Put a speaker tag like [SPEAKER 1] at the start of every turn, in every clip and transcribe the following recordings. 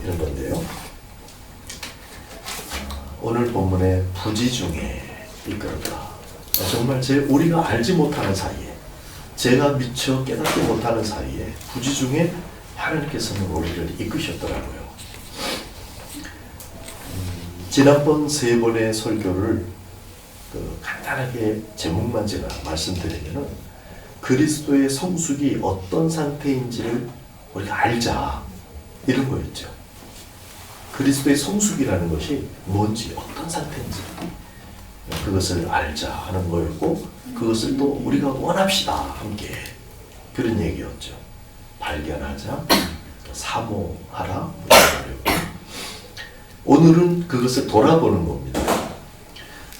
[SPEAKER 1] 이런 건데요. 오늘 본문의 부지 중에 이끌었다. 정말 우리가 알지 못하는 사이에, 제가 미처 깨닫지 못하는 사이에 부지 중에 하나님께서는 우리를 이끄셨더라고요. 지난번 3번의 설교를 간단하게 제목만 제가 말씀드리면은 그리스도의 성숙이 어떤 상태인지를 우리가 알자, 이런 거였죠. 그리스도의 성숙이라는 것이 뭔지, 어떤 상태인지 그것을 알자 하는 거였고, 그것을 또 우리가 원합시다, 함께. 그런 얘기였죠. 발견하자, 사모하라. 오늘은 그것을 돌아보는 겁니다.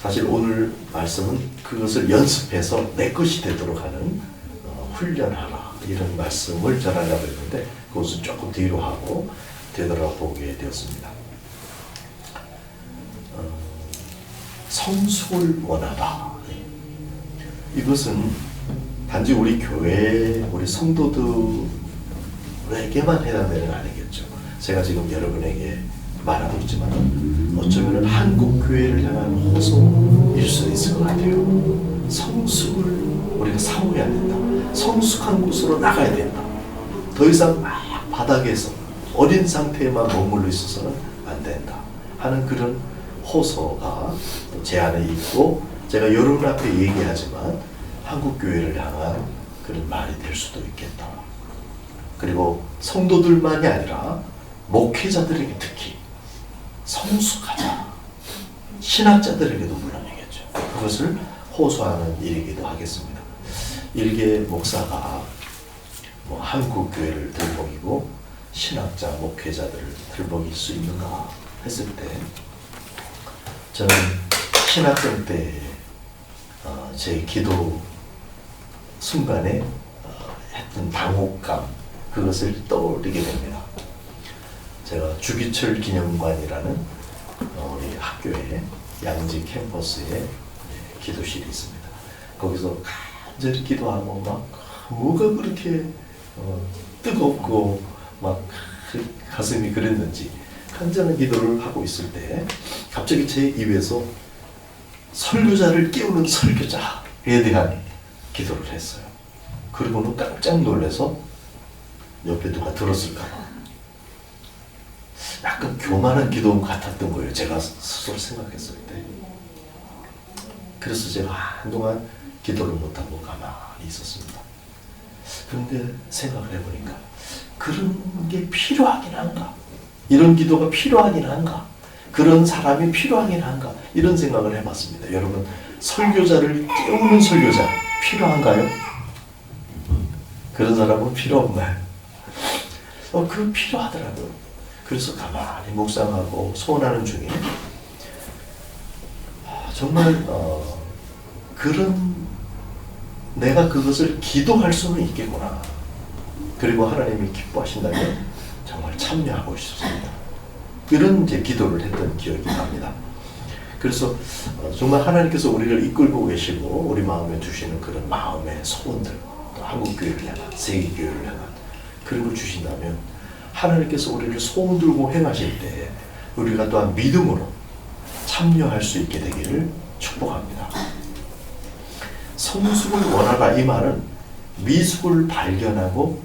[SPEAKER 1] 사실 오늘 말씀은 그것을 연습해서 내 것이 되도록 하는 훈련하라, 이런 말씀을 전하려고 했는데 그것은 조금 뒤로 하고 되돌아보게 되었습니다. 성숙을 원하라. 이것은 단지 우리 교회, 우리 성도들에게만 해당되는 아니겠죠. 제가 지금 여러분에게 말하고 있지만 어쩌면 한국 교회를 향한 호소일 수 있을 것 같아요. 성숙을 우리가 사모해야 된다. 성숙한 곳으로 나가야 된다. 더 이상 막 바닥에서 어린 상태에만 머물러 있어서는 안 된다 하는 그런 호소가 제 안에 있고, 제가 여러분 앞에 얘기하지만 한국 교회를 향한 그런 말이 될 수도 있겠다. 그리고 성도들만이 아니라 목회자들에게 특히 성숙하자, 신학자들에게도 물론이겠죠. 그것을 호소하는 일이기도 하겠습니다. 일개 목사가 한국 교회를 들먹이고 신학자, 목회자들을 들먹일 수 있는가 했을 때, 저는 신학생 때 제 기도 순간에 했던 당혹감, 그것을 떠올리게 됩니다. 제가 주기철 기념관이라는 우리 학교에 양지 캠퍼스에 기도실이 있습니다. 거기서 간절히 기도하고 막 뭐가 그렇게 뜨겁고 막 가슴이 그랬는지 간절한 기도를 하고 있을 때 갑자기 제 입에서 설교자를 깨우는 설교자에 대한 기도를 했어요. 그리고는 깜짝 놀라서 옆에 누가 들었을까 봐 약간 교만한 기도 같았던 거예요. 제가 스스로 생각했을 때. 그래서 제가 한동안 기도를 못하고 가만히 있었습니다. 그런데 생각을 해보니까 그런 게 필요하긴 한가? 이런 기도가 필요하긴 한가? 그런 사람이 필요하긴 한가? 이런 생각을 해봤습니다. 여러분, 설교자를 깨우는 설교자 필요한가요? 그런 사람은 필요 없나요? 그건 필요하더라고요. 그래서 가만히 묵상하고 소원하는 중에 정말 내가 그것을 기도할 수는 있겠구나. 그리고 하나님이 기뻐하신다면 정말 참여하고 싶습니다. 이런 기도를 했던 기억이 납니다. 그래서 정말 하나님께서 우리를 이끌고 계시고 우리 마음에 주시는 그런 마음의 소원들, 또 한국교회를 향한, 세계교회를 향한 그런 걸 주신다면 하나님께서 우리를 소원 들고 행하실 때 우리가 또한 믿음으로 참여할 수 있게 되기를 축복합니다. 성숙을 원하라, 이 말은 미숙을 발견하고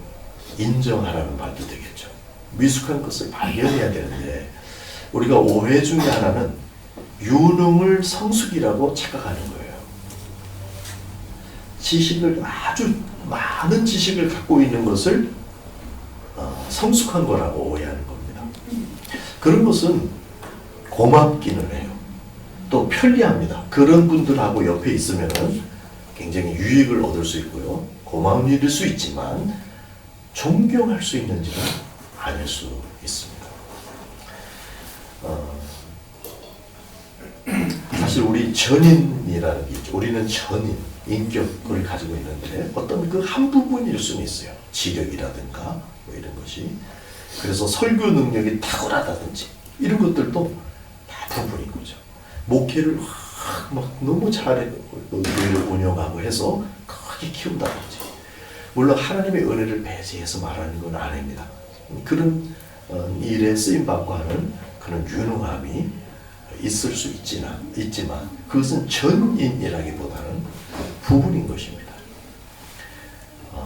[SPEAKER 1] 인정하라는 말도 되겠죠. 미숙한 것을 발견해야 되는데 우리가 오해 중에 하나는 유능을 성숙이라고 착각하는 거예요. 지식을, 아주 많은 지식을 갖고 있는 것을 성숙한 거라고 오해하는 겁니다. 그런 것은 고맙기는 해요. 또 편리합니다. 그런 분들하고 옆에 있으면 굉장히 유익을 얻을 수 있고요. 고마운 일일 수 있지만 존경할 수 있는지는 아닐 수 있습니다. 사실 우리 전인이라는 게 있죠. 우리는 전인, 인격을 가지고 있는데 어떤 그 한 부분일 수는 있어요. 지력이라든가 뭐 이런 것이. 그래서 설교 능력이 탁월하다든지 이런 것들도 다 부분인 거죠. 목회를 막 너무 잘해 교회를 운영하고 해서 크게 키운다든지, 물론 하나님의 은혜를 배제해서 말하는 건 아닙니다. 그런 일에 쓰임받고 하는 그런 유능함이 있을 수 있지만 그것은 전인이라기보다는 부분인 것입니다.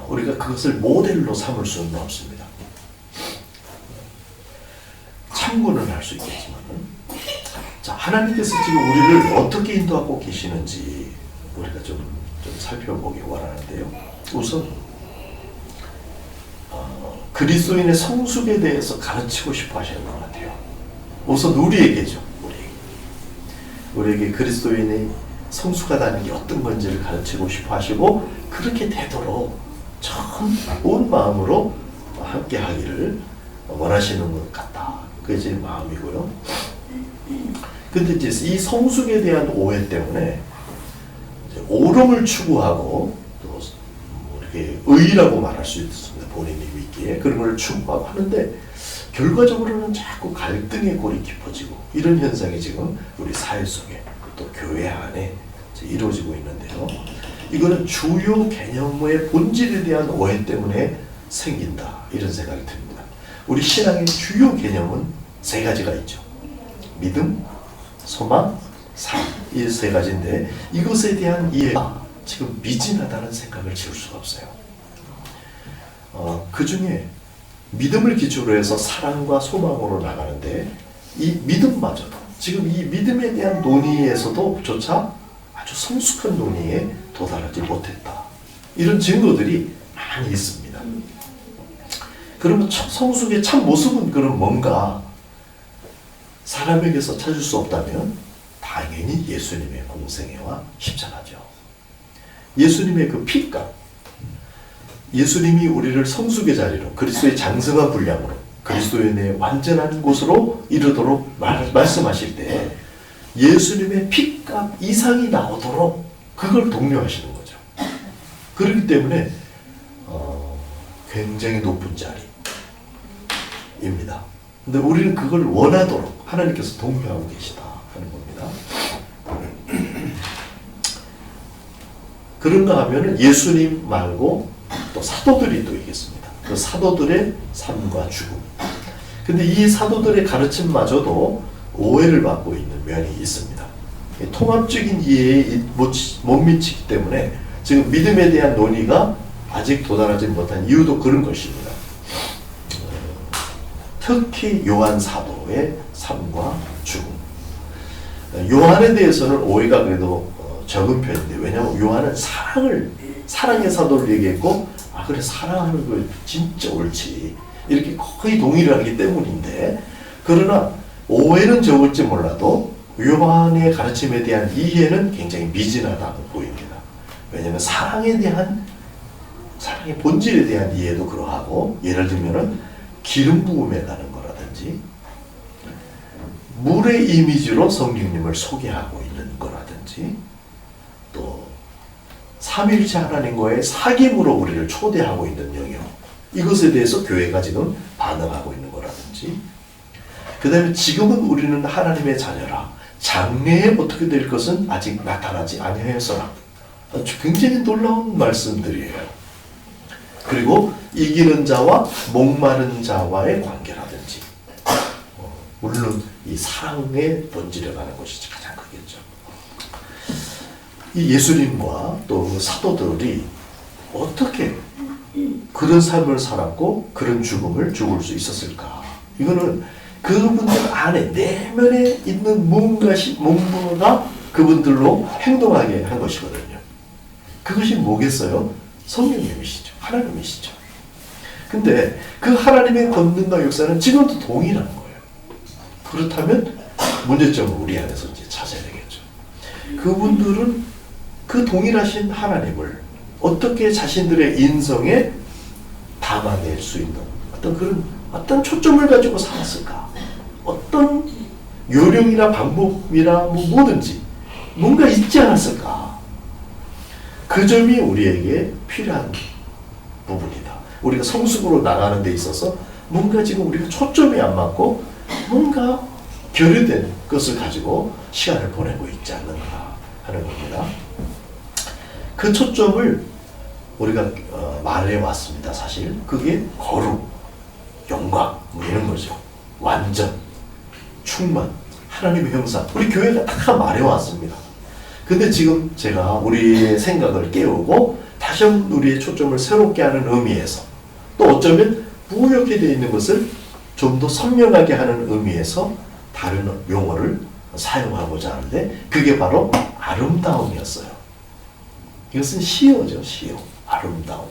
[SPEAKER 1] 우리가 그것을 모델로 삼을 수는 없습니다. 참고는 할 수 있겠지만, 자, 하나님께서 지금 우리를 어떻게 인도하고 계시는지 우리가 좀 살펴보기 원하는데요. 우선 그리스도인의 성숙에 대해서 가르치고 싶어 하시는 것 같아요. 우선 우리에게죠. 우리에게 그리스도인의 성숙하다는 게 어떤 건지를 가르치고 싶어 하시고, 그렇게 되도록 참 온 마음으로 함께 하기를 원하시는 것 같다. 그게 제 마음이고요. 근데 이제 이 성숙에 대한 오해 때문에 이제 오름을 추구하고 또 이렇게 의라고 말할 수 있습니다. 본인이 믿기에 그런 걸 추구하고 하는데 결과적으로는 자꾸 갈등의 골이 깊어지고 이런 현상이 지금 우리 사회 속에 또 교회 안에 이루어지고 있는데요. 이거는 주요 개념의 본질에 대한 오해 때문에 생긴다, 이런 생각이 듭니다. 우리 신앙의 주요 개념은 세 가지가 있죠. 믿음, 소망, 사랑, 이 세 가지인데 이것에 대한 이해가 지금 미진하다는 생각을 지울 수가 없어요. 그 중에 믿음을 기초로 해서 사랑과 소망으로 나가는데 이 믿음마저도 지금 이 믿음에 대한 논의에서도조차 아주 성숙한 논의에 도달하지 못했다. 이런 증거들이 많이 있습니다. 그러면 성숙의 참 모습은 그럼 뭔가 사람에게서 찾을 수 없다면 당연히 예수님의 공생애와 십자가죠. 예수님의 그 피값, 예수님이 우리를 성숙의 자리로 그리스도의 장성한 분량으로 그리스도인의 완전한 곳으로 이르도록 말씀하실 때 예수님의 피값 이상이 나오도록 그걸 독려하시는 거죠. 그렇기 때문에 굉장히 높은 자리입니다. 근데 우리는 그걸 원하도록 하나님께서 독려하고 계시다 하는 겁니다. 그런가 하면은 예수님 말고 또 사도들이 또 있겠습니다. 그 사도들의 삶과 죽음. 근데 이 사도들의 가르침마저도 오해를 받고 있는 면이 있습니다. 통합적인 이해에 못 미치기 때문에 지금 믿음에 대한 논의가 아직 도달하지 못한 이유도 그런 것입니다. 특히 요한 사도의 삶과 죽음. 요한에 대해서는 오해가 그래도 적은 편인데, 왜냐하면 요한은 사랑의 사도를 얘기했고, 그래, 사랑하는 거 진짜 옳지, 이렇게 거의 동의를 하기 때문인데, 그러나 오해는 적을지 몰라도 요한의 가르침에 대한 이해는 굉장히 미진하다고 보입니다. 왜냐하면 사랑의 본질에 대한 이해도 그러하고, 예를 들면은 기름 부음에 가는 거라든지 물의 이미지로 성령님을 소개하고 있는 거라든지 또 삼위일체 하나님과의 사귐으로 우리를 초대하고 있는 영역, 이것에 대해서 교회가 지금 반응하고 있는 거라든지, 그 다음에 지금은 우리는 하나님의 자녀라, 장래에 어떻게 될 것은 아직 나타나지 아니하였으나, 굉장히 놀라운 말씀들이에요. 그리고 이기는 자와 목마른 자와의 관계라든지, 물론 이 사랑의 본질에 가는 것이 가장 크겠죠. 이 예수님과 또 사도들이 어떻게 그런 삶을 살았고 그런 죽음을 죽을 수 있었을까? 이거는 그분들 안에 내면에 있는 뭔가가 그분들로 행동하게 한 것이거든요. 그것이 뭐겠어요? 성령님이시죠. 하나님이시죠. 근데 그 하나님의 권능과 역사는 지금도 동일한 거예요. 그렇다면 문제점은 우리 안에서 이제 찾아야 되겠죠. 그분들은 그 동일하신 하나님을 어떻게 자신들의 인성에 담아낼 수 있는 어떤 초점을 가지고 살았을까? 어떤 요령이나 방법이나 뭐든지 뭔가 있지 않았을까? 그 점이 우리에게 필요한 부분이다. 우리가 성숙으로 나가는 데 있어서 뭔가 지금 우리가 초점이 안 맞고 뭔가 결여된 것을 가지고 시간을 보내고 있지 않는가 하는 겁니다. 그 초점을 우리가 말해 왔습니다. 사실 그게 거룩, 영광, 뭐 이런 거죠. 완전, 충만, 하나님의 형상. 우리 교회가 다 말해왔습니다. 근데 지금 제가 우리의 생각을 깨우고 다시 한번 우리의 초점을 새롭게 하는 의미에서, 또 어쩌면 부여케 되어 있는 것을 좀 더 선명하게 하는 의미에서 다른 용어를 사용하고자 하는데, 그게 바로 아름다움이었어요. 이것은 시어죠, 시어. 아름다움.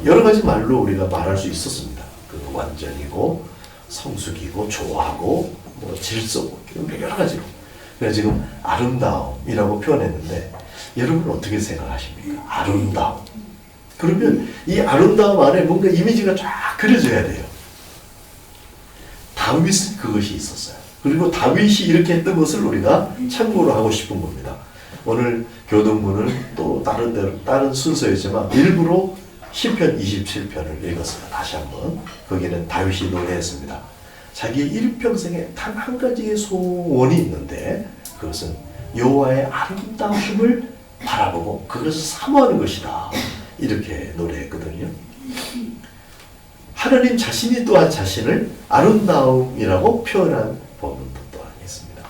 [SPEAKER 1] 여러 가지 말로 우리가 말할 수 있었습니다. 그 완전이고, 성숙이고, 좋아하고, 뭐 질서고, 여러 가지로. 그래서 지금 아름다움이라고 표현했는데, 여러분 어떻게 생각하십니까? 아름다움. 그러면 이 아름다움 안에 뭔가 이미지가 쫙 그려져야 돼요. 다윗은 그것이 있었어요. 그리고 다윗이 이렇게 했던 것을 우리가 참고로 하고 싶은 겁니다. 오늘 교동부는 또 다른 순서였지만 일부러 시편 27편을 읽었습니다. 다시 한번. 거기는 다윗이 노래했습니다. 자기의 일평생에 단 한 가지의 소원이 있는데, 그것은 여호와의 아름다우심을 바라보고 그것을 사모하는 것이다. 이렇게 노래했거든요. 하나님 자신이 또한 자신을 아름다움이라고 표현한 본문도 또한 있습니다.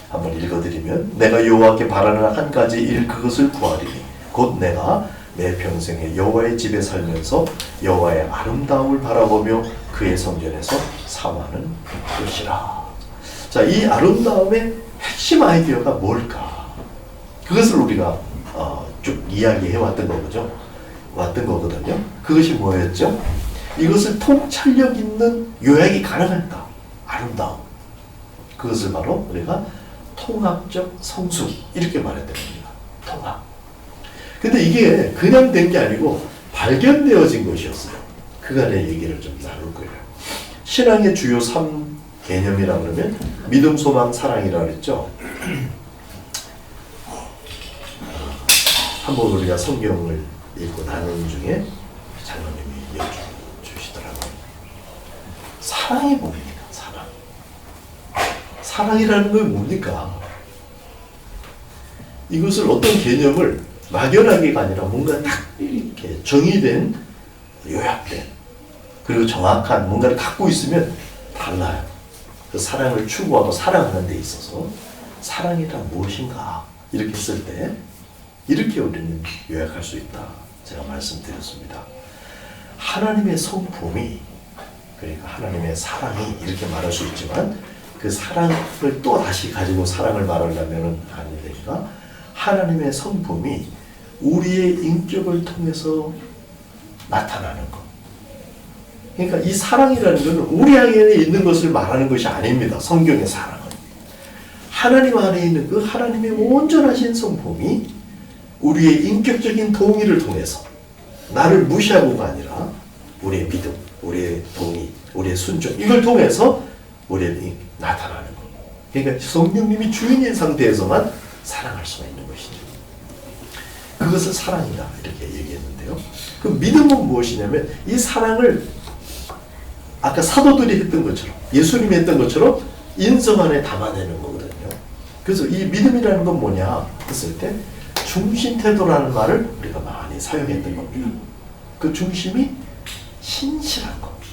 [SPEAKER 1] 한번 읽어드리면, 내가 여호와께 바라는 한 가지 일, 그것을 구하리니 곧 내가 내 평생에 여호와의 집에 살면서 여호와의 아름다움을 바라보며 그의 성전에서 사모하는 것이라. 자, 이 아름다움의 핵심 아이디어가 뭘까? 그것을 우리가 쭉 이야기해 왔던 거거든요. 그것이 뭐였죠? 이것을 통찰력 있는 요약이 가능했다. 아름다움. 그것을 바로 우리가 통합적 성숙, 이렇게 말했던 겁니다. 통합. 근데 이게 그냥 된 게 아니고 발견되어진 것이었어요. 그간의 얘기를 좀 나눌 거예요. 신앙의 주요 3개념이라 그러면 믿음, 소망, 사랑이라고 그랬죠. 한번 우리가 성경을 읽고 나누는 중에 장로님이 여쭈시더라고요. 사랑이 뭡니까? 사랑. 사랑이라는 건 뭡니까? 이것을 어떤 개념을 막연하게가 아니라 뭔가 딱 이렇게 정의된, 요약된, 그리고 정확한 뭔가를 갖고 있으면 달라요. 그 사랑을 추구하고 사랑하는 데 있어서 사랑이란 무엇인가, 이렇게 했을 때 이렇게 우리는 요약할 수 있다. 제가 말씀드렸습니다. 하나님의 성품이, 그러니까 하나님의 사랑이, 이렇게 말할 수 있지만 그 사랑을 또 다시 가지고 사랑을 말하려면 안 되니까, 하나님의 성품이 우리의 인격을 통해서 나타나는 것. 그러니까 이 사랑이라는 것은 우리 안에 있는 것을 말하는 것이 아닙니다. 성경의 사랑은 하나님 안에 있는 그 하나님의 온전하신 성품이 우리의 인격적인 동의를 통해서, 나를 무시하고가 아니라 우리의 믿음, 우리의 동의, 우리의 순종, 이걸 통해서 우리에게 나타나는 것. 그러니까 성령님이 주인인 상태에서만 사랑할 수가 있는 것이죠. 그것을 사랑이다, 이렇게 얘기했는데요. 그 믿음은 무엇이냐면 이 사랑을 아까 사도들이 했던 것처럼, 예수님이 했던 것처럼 인성 안에 담아내는 거거든요. 그래서 이 믿음이라는 건 뭐냐 했을 때 중심태도라는 말을 우리가 많이 사용했던 겁니다. 그 중심이 신실한 겁니다.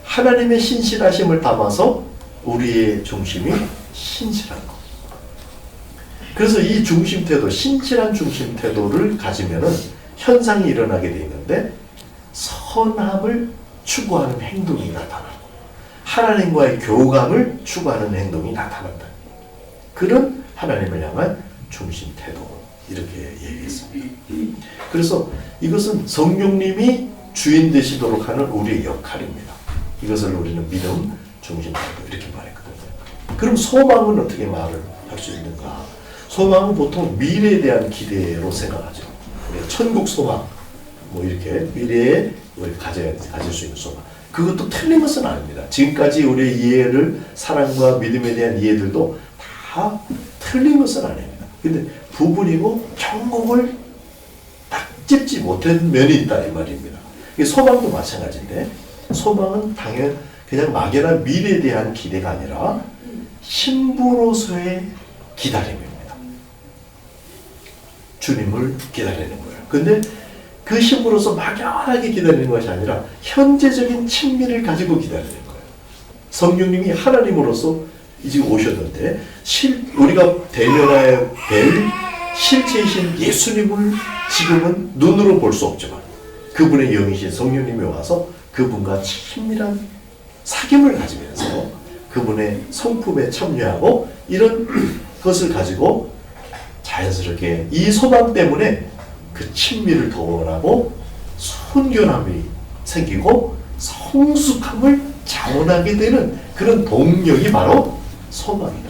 [SPEAKER 1] 하나님의 신실하심을 담아서 우리의 중심이 신실한 것. 그래서 이 중심태도, 신실한 중심태도를 가지면은 현상이 일어나게 되어 있는데, 선함을 추구하는 행동이 나타나고 하나님과의 교감을 추구하는 행동이 나타난다. 그런 하나님을 향한 중심태도, 이렇게 얘기했습니다. 그래서 이것은 성령님이 주인 되시도록 하는 우리의 역할입니다. 이것을 우리는 믿음, 중심태도, 이렇게 말했거든요. 그럼 소망은 어떻게 말을 할 수 있는가? 소망은 보통 미래에 대한 기대로 생각하죠. 천국 소망, 뭐 이렇게 미래에 우리 가질 수 있는 소망. 그것도 틀린 것은 아닙니다. 지금까지 우리의 이해를, 사랑과 믿음에 대한 이해들도 다 틀린 것은 아닙니다. 근데 부분이고 천국을 딱 찝지 못한 면이 있다, 이 말입니다. 소망도 마찬가지인데, 소망은 당연 그냥 막연한 미래에 대한 기대가 아니라 신부로서의 기다림입니다. 주님을 기다리는 거예요. 근데 그 신부로서 막연하게 기다리는 것이 아니라 현재적인 친밀을 가지고 기다리는 거예요. 성령님이 하나님으로서 이제 오셨는데 우리가 대면하여 뵐 실제이신 예수님을 지금은 눈으로 볼 수 없지만 그분의 영이신 성령님이 와서 그분과 친밀한 사귐을 가지면서 그분의 성품에 참여하고 이런 것을 가지고 자연스럽게 이 소망 때문에 그 친밀을 더 원하고 순결함이 생기고 성숙함을 자원하게 되는 그런 동력이 바로 소망이다.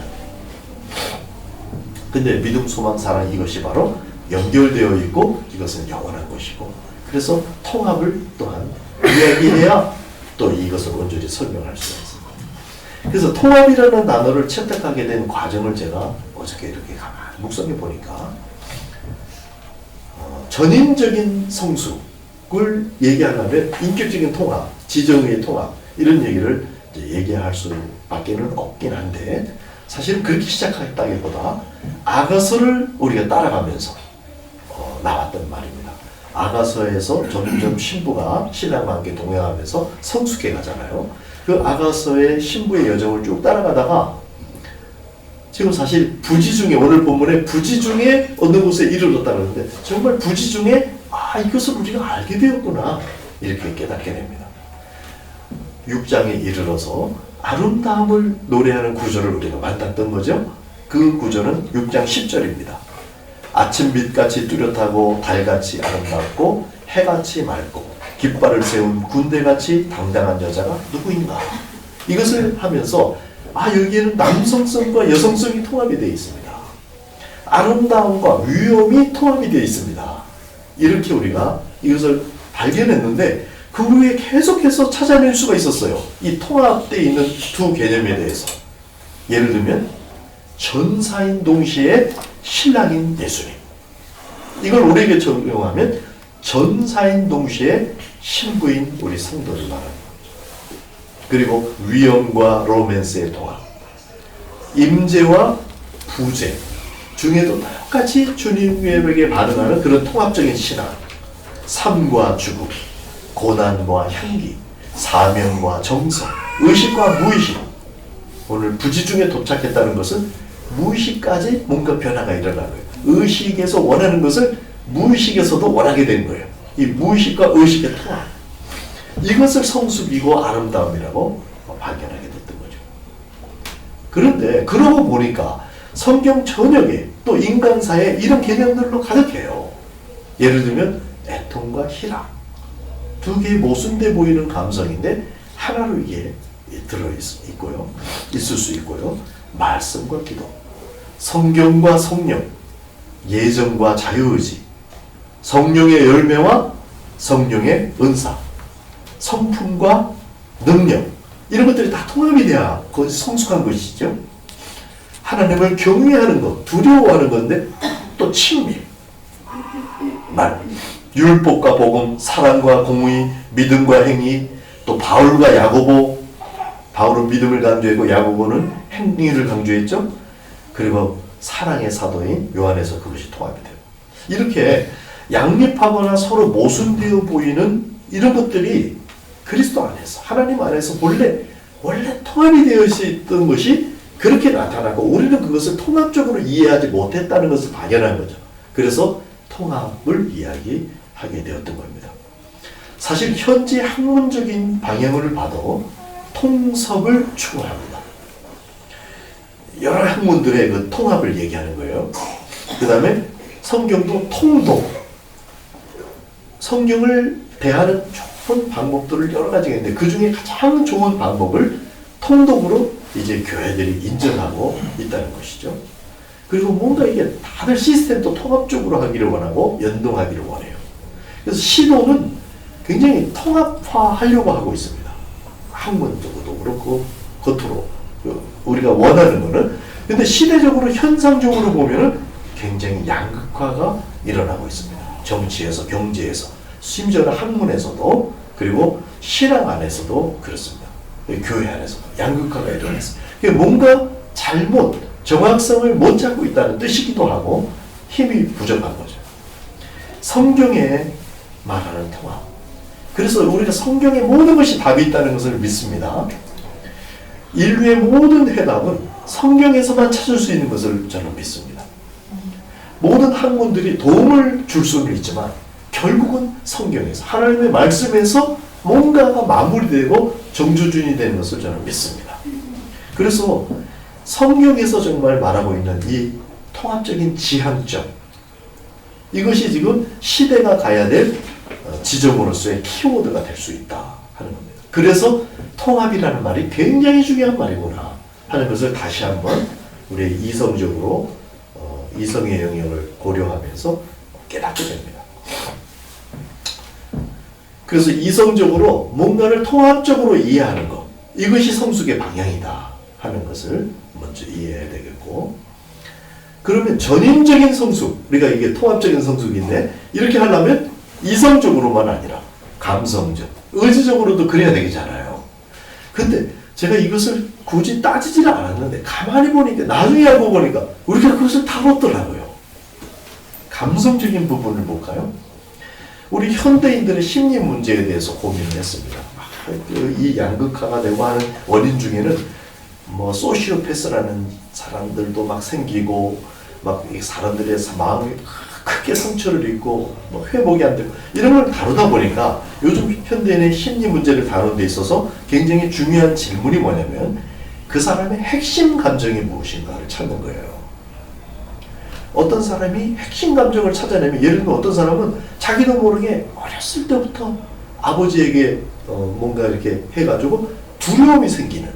[SPEAKER 1] 근데 믿음, 소망, 사랑 이것이 바로 연결되어 있고 이것은 영원한 것이고 그래서 통합을 또한 이야기해야 또 이것을 온전히 설명할 수가 있습니다. 그래서 통합이라는 단어를 채택하게 된 과정을 제가 어저께 이렇게 가만히 묵상해 보니까 전인적인 성숙을 얘기하려면 인격적인 통합, 지정의 통합 이런 얘기를 얘기할 수밖에는 없긴 한데 사실은 그렇게 시작했다기보다 아가서를 우리가 따라가면서 나왔던 말입니다. 아가서에서 점점 신부가 신랑과 함께 동행하면서 성숙해 가잖아요. 그 아가서의 신부의 여정을 쭉 따라가다가 지금 사실 부지 중에 오늘 본문에 부지 중에 어느 곳에 이르렀다 그러는데 정말 부지 중에 이것을 우리가 알게 되었구나 이렇게 깨닫게 됩니다. 6장에 이르러서 아름다움을 노래하는 구절을 우리가 만났던 거죠. 그 구절은 6장 10절입니다. 아침빛같이 뚜렷하고 달같이 아름답고 해같이 맑고 깃발을 세운 군대같이 당당한 여자가 누구인가? 이것을 하면서 여기에는 남성성과 여성성이 통합이 되어 있습니다. 아름다움과 위엄이 통합이 되어 있습니다. 이렇게 우리가 이것을 발견했는데 그 후에 계속해서 찾아낼 수가 있었어요. 이 통합되어 있는 두 개념에 대해서. 예를 들면 전사인 동시에 신랑인 예수님. 이걸 우리에게 적용하면 전사인 동시에 신부인 우리 성도를 말합니다. 그리고 위엄과 로맨스의 통합. 임재와 부재 중에도 똑같이 주님에게 반응하는 그런 통합적인 신앙. 삶과 죽음, 고난과 향기, 사명과 정성, 의식과 무의식. 오늘 부지 중에 도착했다는 것은 무의식까지 뭔가 변화가 일어나는 거예요. 의식에서 원하는 것을 무의식에서도 원하게 되는 거예요. 이 무의식과 의식의 통합. 이것을 성숙이고 아름다움이라고 발견하게 됐던 거죠. 그런데 그러고 보니까 성경 전역에 또 인간사에 이런 개념들로 가득해요. 예를 들면 애통과 희락. 두 개의 모순돼 보이는 감성인데 하나로 이게 들어있고요. 있을 수 있고요. 말씀과 기도. 성경과 성령. 예정과 자유의지. 성령의 열매와 성령의 은사. 성품과 능력. 이런 것들이 다 통합이 돼야 그것이 성숙한 것이죠. 하나님을 경외하는 것, 두려워하는 건데 또 친밀. 율법과 복음, 사랑과 공의, 믿음과 행위, 또 바울과 야고보. 바울은 믿음을 강조했고 야고보는 행위를 강조했죠. 그리고 사랑의 사도인 요한에서 그것이 통합이 돼요. 이렇게 양립하거나 서로 모순되어 보이는 이런 것들이 그리스도 안에서 하나님 안에서 원래 통합이 되어 있던 것이 그렇게 나타나고 우리는 그것을 통합적으로 이해하지 못했다는 것을 발견한 거죠. 그래서 통합을 이야기하게 되었던 겁니다. 사실 현재 학문적인 방향을 봐도 통섭을 추구합니다. 여러 학문들의 그 통합을 얘기하는 거예요. 그 다음에 성경도 통독. 성경을 대하는 좋은 방법들을 여러 가지가 있는데 그 중에 가장 좋은 방법을 통독으로 이제 교회들이 인정하고 있다는 것이죠. 그리고 뭔가 이게 다들 시스템도 통합적으로 하기를 원하고 연동하기를 원해요. 그래서 시도는 굉장히 통합화하려고 하고 있습니다. 학문적으로도 그렇고 겉으로 우리가 원하는 거는. 근데 시대적으로 현상적으로 보면은 굉장히 양극화가 일어나고 있습니다. 정치에서 경제에서 심지어는 학문에서도 그리고 신앙 안에서도 그렇습니다. 교회 안에서도 양극화가 일어났습니다. 뭔가 잘못 정확성을 못 잡고 있다는 뜻이기도 하고 힘이 부족한 거죠. 성경에 말하는 통합. 그래서 우리가 성경의 모든 것이 답이 있다는 것을 믿습니다. 인류의 모든 해답은 성경에서만 찾을 수 있는 것을 저는 믿습니다. 모든 학문들이 도움을 줄 수는 있지만 결국은 성경에서, 하나님의 말씀에서 뭔가가 마무리되고 정조준이 되는 것을 저는 믿습니다. 그래서 성경에서 정말 말하고 있는 이 통합적인 지향점, 이것이 지금 시대가 가야 될 지점으로서의 키워드가 될 수 있다 하는 겁니다. 그래서 통합이라는 말이 굉장히 중요한 말이구나 하는 것을 다시 한번 우리 이성적으로 이성의 영역을 고려하면서 깨닫게 됩니다. 그래서 이성적으로 뭔가를 통합적으로 이해하는 것, 이것이 성숙의 방향이다 하는 것을 먼저 이해해야 되겠고, 그러면 전인적인 성숙, 우리가 이게 통합적인 성숙인데 이렇게 하려면 이성적으로만 아니라 감성적, 의지적으로도 그래야 되겠잖아요. 근데 제가 이것을 굳이 따지지는 않았는데 가만히 보니까, 나중에 알고 보니까 우리가 그것을 다뤘더라고요. 감성적인 부분을 볼까요? 우리 현대인들의 심리 문제에 대해서 고민을 했습니다. 이 양극화가 되고 하는 원인 중에는 뭐 소시오패스라는 사람들도 막 생기고, 막 이 사람들의 마음이 크게 상처를 입고 뭐 회복이 안 되고 이런 걸 다루다 보니까 요즘 현대인의 심리 문제를 다루는 데 있어서 굉장히 중요한 질문이 뭐냐면 그 사람의 핵심 감정이 무엇인가를 찾는 거예요. 어떤 사람이 핵심 감정을 찾아내면, 예를 들면 어떤 사람은 자기도 모르게 어렸을 때부터 아버지에게 뭔가 이렇게 해가지고 두려움이 생기는,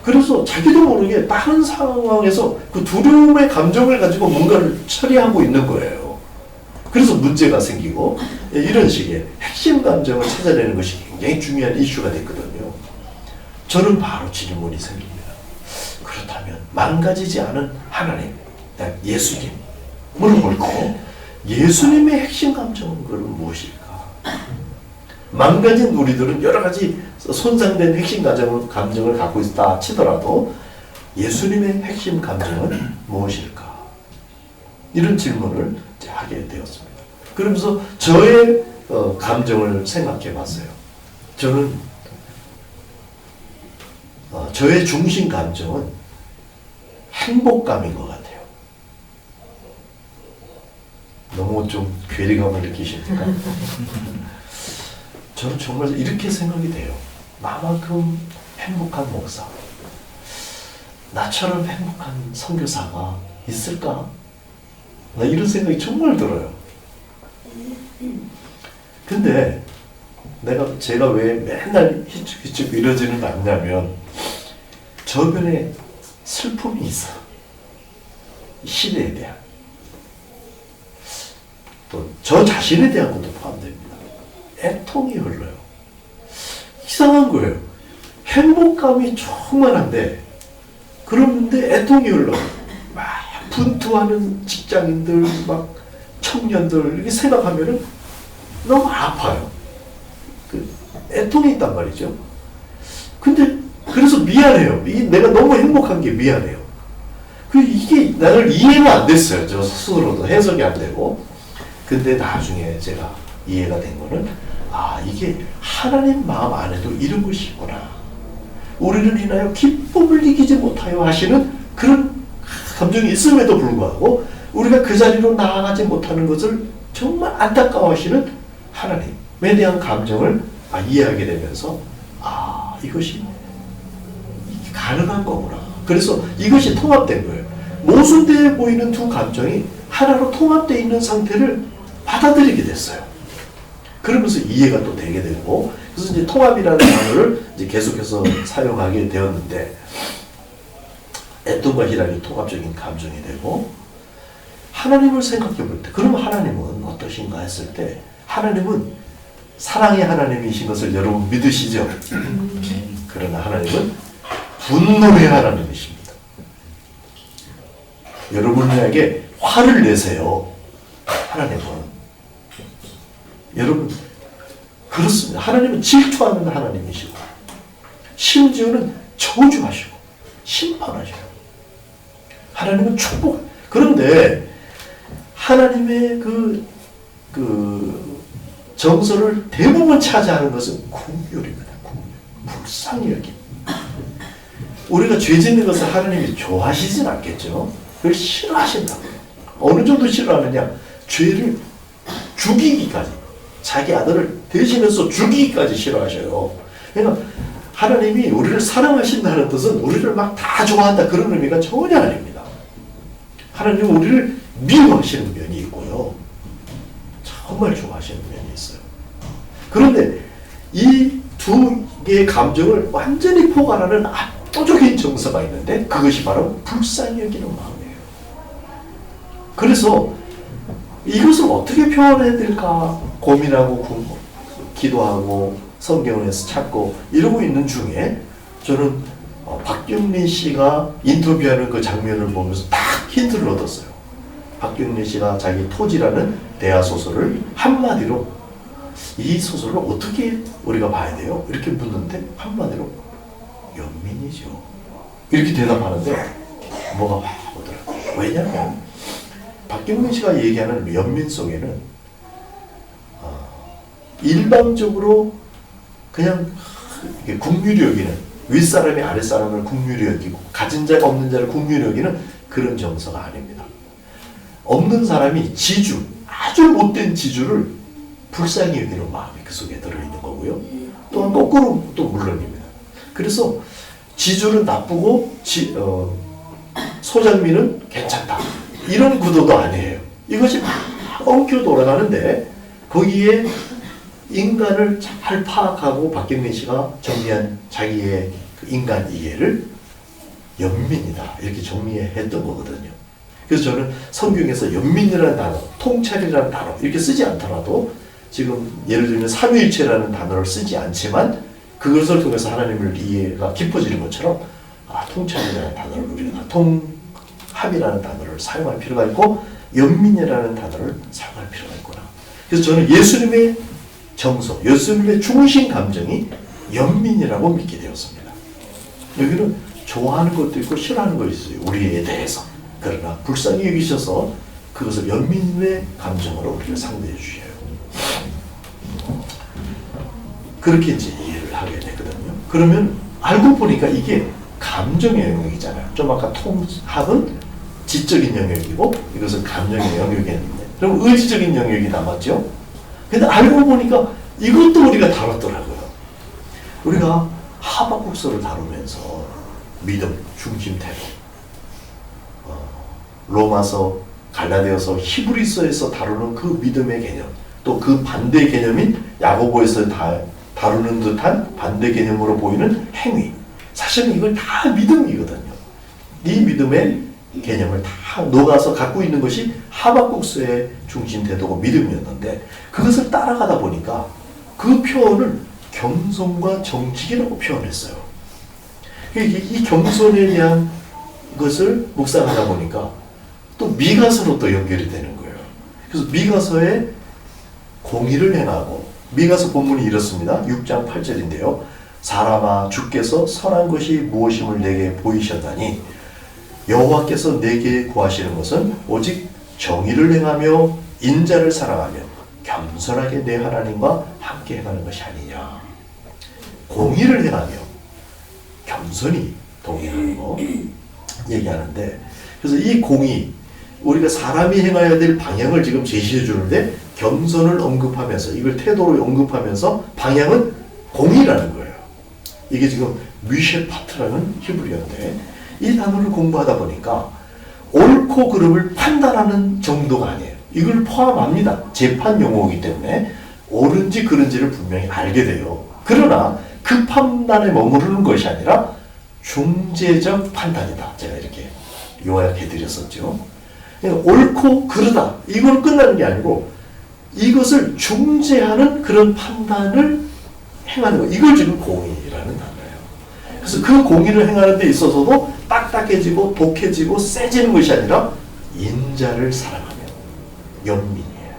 [SPEAKER 1] 그래서 자기도 모르게 다른 상황에서 그 두려움의 감정을 가지고 뭔가를 처리하고 있는 거예요. 그래서 문제가 생기고, 이런 식의 핵심 감정을 찾아내는 것이 굉장히 중요한 이슈가 됐거든요. 저는 바로 질문이 생깁니다. 그렇다면 망가지지 않은 하나님, 예수님 물어볼까요? 예수님의 핵심 감정은 그럼 무엇일까? 망가진 우리들은 여러 가지 손상된 핵심 감정을 갖고 있다 치더라도 예수님의 핵심 감정은 무엇일까? 이런 질문을 하게 되었습니다. 그러면서 저의 감정을 생각해 봤어요. 저는 저의 중심 감정은 행복감인 것 같아요. 너무 좀 괴리감을 느끼십니까? 저는 정말 이렇게 생각이 돼요. 나만큼 행복한 목사, 나처럼 행복한 선교사가 있을까? 나 이런 생각이 정말 들어요. 근데 제가 왜 맨날 희죽희죽 이러지는 않냐면 저변에 슬픔이 있어. 시대에 대한. 또 저 자신에 대한 것도 포함됩니다. 애통이 흘러요. 이상한 거예요. 행복감이 충만한데, 그런데 애통이 흘러요. 막 분투하는 직장인들, 막 청년들, 이렇게 생각하면은 너무 아파요. 애통이 있단 말이죠. 근데, 그래서 미안해요. 내가 너무 행복한 게 미안해요. 이게 나를 이해가 안 됐어요. 저 스스로도 해석이 안 되고. 근데 나중에 제가 이해가 된 거는, 이게 하나님 마음 안에도 이런 것이 있구나. 우리를 인하여 기쁨을 이기지 못하여 하시는 그런 감정이 있음에도 불구하고 우리가 그 자리로 나아가지 못하는 것을 정말 안타까워하시는 하나님에 대한 감정을 이해하게 되면서 이것이 가능한 거구나. 그래서 이것이 통합된 거예요. 모순되어 보이는 두 감정이 하나로 통합되어 있는 상태를 받아들이게 됐어요. 그러면서 이해가 또 되게 되고, 그래서 이제 통합이라는 단어를 이제 계속해서 사용하게 되었는데, 애통과 희락이 통합적인 감정이 되고, 하나님을 생각해 볼 때, 그럼 하나님은 어떠신가 했을 때, 하나님은 사랑의 하나님이신 것을 여러분 믿으시죠? 그러나 하나님은 분노의 하나님이십니다. 여러분에게 화를 내세요. 하나님은. 여러분, 그렇습니다. 하나님은 질투하는 하나님이시고, 심지어는 저주하시고, 심판하시고, 하나님은 축복. 그런데, 하나님의 정서를 대부분 차지하는 것은 국률입니다. 국률. 불쌍히 여김. 우리가 죄 짓는 것을 하나님이 좋아하시진 않겠죠. 그걸 싫어하신다고요. 어느 정도 싫어하느냐? 죄를 죽이기까지, 자기 아들을 대신해서 죽이기까지 싫어하셔요. 그러니까 하나님이 우리를 사랑하신다는 뜻은 우리를 막 다 좋아한다 그런 의미가 전혀 아닙니다. 하나님은 우리를 미워하시는 면이 있고요. 정말 좋아하시는 면이 있어요. 그런데 이 두 개의 감정을 완전히 포괄하는 압도적인 정서가 있는데 그것이 바로 불쌍히 여기는 마음이에요. 그래서 이것을 어떻게 표현해야 될까 고민하고 기도하고 성경에서 찾고 이러고 있는 중에 저는 박경린 씨가 인터뷰하는 그 장면을 보면서 딱 힌트를 얻었어요. 박경린 씨가 자기 토지라는 대하소설을 한마디로 이 소설을 어떻게 우리가 봐야 돼요? 이렇게 묻는데 한마디로 연민이죠. 이렇게 대답하는데 뭐가 확 오더라고요. 왜냐하면 박경민 씨가 얘기하는 연민 속에는 일방적으로 그냥 국률이 여기는 윗사람이 아랫사람을 국률이 여기고 가진 자가 없는 자를 국률이 여기는 그런 정서가 아닙니다. 없는 사람이 지주, 아주 못된 지주를 불쌍히 여기는 마음이 그 속에 들어있는 거고요. 또한 거꾸로 또 물론입니다. 그래서 지주는 나쁘고 소장민은 괜찮다. 이런 구도도 아니에요. 이것이 막 엉켜 돌아가는데 거기에 인간을 잘 파악하고 박경민 씨가 정리한 자기의 그 인간 이해를 연민이다 이렇게 정리했던 거거든요. 그래서 저는 성경에서 연민이라는 단어, 통찰이라는 단어 이렇게 쓰지 않더라도 지금 예를 들면 삼위일체라는 단어를 쓰지 않지만 그것을 통해서 하나님을 이해가 깊어지는 것처럼 통찰이라는 단어를 우리가 통합이라는 단어를 사용할 필요가 있고 연민이라는 단어를 사용할 필요가 있구나. 그래서 저는 예수님의 정서, 예수님의 중심 감정이 연민이라고 믿게 되었습니다. 여기는 좋아하는 것도 있고 싫어하는 것도 있어요. 우리에 대해서. 그러나 불쌍히 여기셔서 그것을 연민의 감정으로 우리가 상대해 주셔요. 그렇게 이제 이해를 하게 되거든요. 그러면 알고 보니까 이게 감정의 영역이잖아요. 좀 아까 통합은 지적인 영역이고 이것은 감정의 영역이었는데 그럼 의지적인 영역이 남았죠. 근데 알고 보니까 이것도 우리가 다뤘더라고요. 우리가 하박국서를 다루면서 믿음, 중심 태도, 로마서, 갈라디아서, 히브리서에서 다루는 그 믿음의 개념, 또 그 반대 개념인 야고보에서 다루는 듯한 반대 개념으로 보이는 행위. 사실은 이걸 다 믿음이거든요. 이 믿음의 개념을 다 녹아서 갖고 있는 것이 하박국서의 중심 태도고 믿음이었는데 그것을 따라가다 보니까 그 표현을 겸손과 정직이라고 표현했어요. 이 겸손에 대한 것을 묵상하다 보니까 또 미가서로 또 연결이 되는 거예요. 그래서 미가서에 공의를 행하고 미가서 본문이 이렇습니다. 6장 8절인데요. 사람아 주께서 선한 것이 무엇임을 내게 보이셨나니 여호와께서 내게 구하시는 것은 오직 정의를 행하며 인자를 사랑하며 겸손하게 내 하나님과 함께 행하는 것이 아니냐. 공의를 행하며 겸손히 동행하는 거 얘기하는데 그래서 이 공의 우리가 사람이 행해야 될 방향을 지금 제시해 주는데 겸손을 언급하면서 이걸 태도로 언급하면서 방향은 공의라는 거예요. 이게 지금 미셰파트라는 히브리어인데 이 단어를 공부하다 보니까 옳고 그름을 판단하는 정도가 아니에요. 이걸 포함합니다. 재판 용어이기 때문에 옳은지 그른지를 분명히 알게 돼요. 그러나 그 판단에 머무르는 것이 아니라 중재적 판단이다. 제가 이렇게 요약해드렸었죠. 그러니까 옳고 그르다. 이걸 끝나는 게 아니고 이것을 중재하는 그런 판단을 행하는 거. 이걸 지금 공의라는 단어예요. 그래서 그 공의를 행하는 데 있어서도 딱딱해지고 독해지고 세지는 것이 아니라 인자를 사랑하며 연민이에요.